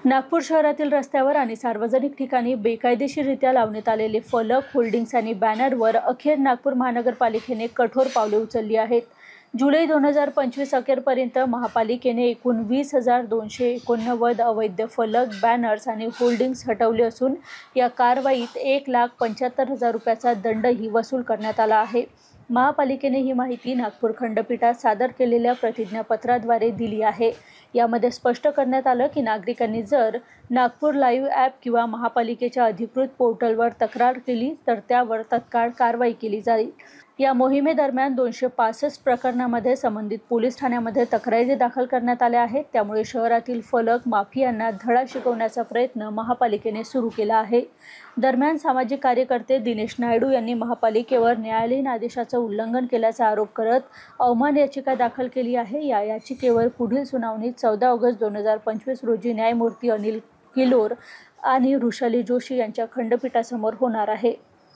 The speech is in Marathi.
नागपूर शहरातील रस्त्यावर आणि सार्वजनिक ठिकाणी बेकायदेशीररित्या लावण्यात आलेले फलक, होल्डिंग्स आणि बॅनरवर अखेर नागपूर महानगरपालिकेने कठोर पावले उचलली आहेत. जुलै 2025 अखेरपर्यंत महापालिकेने एकूण 20,289 अवैध फलक, बॅनर्स आणि होल्डिंग्स हटवले असून या कारवाईत 1,75,000 रुपयाचा दंडही वसूल करण्यात आला आहे. महापालिकेने ही माहिती नागपूर खंडपीठात सादर केलेल्या प्रतिज्ञापत्राद्वारे दिली आहे. यामध्ये स्पष्ट करण्यात आलं की नागरिकांनी जर नागपूर लाईव्ह ॲप किंवा महापालिकेच्या अधिकृत पोर्टलवर तक्रार केली तर त्यावर तत्काळ कारवाई केली जाईल. या मोहिमेदरम्यान 265 प्रकरणामध्ये संबंधित पोलीस ठाण्यामध्ये तक्रारी दाखल करण्यात आल्या आहेत. त्यामुळे शहरातील फलक माफियांना धडा शिकवण्याचा प्रयत्न महापालिकेने सुरू केला आहे. दरम्यान सामाजिक कार्यकर्ते दिनेश नायडू यांनी महापालिकेवर न्यायालयीन आदेशाचं उल्लंघन केल्याचा आरोप करत अवमान याचिका दाखल केली आहे. या याचिकेवर पुढील सुनावणी 14 ऑगस्ट 2025 रोजी न्यायमूर्ती अनिल किलोर आणि वृषाली जोशी यांच्या खंडपीठासमोर होणार आहे.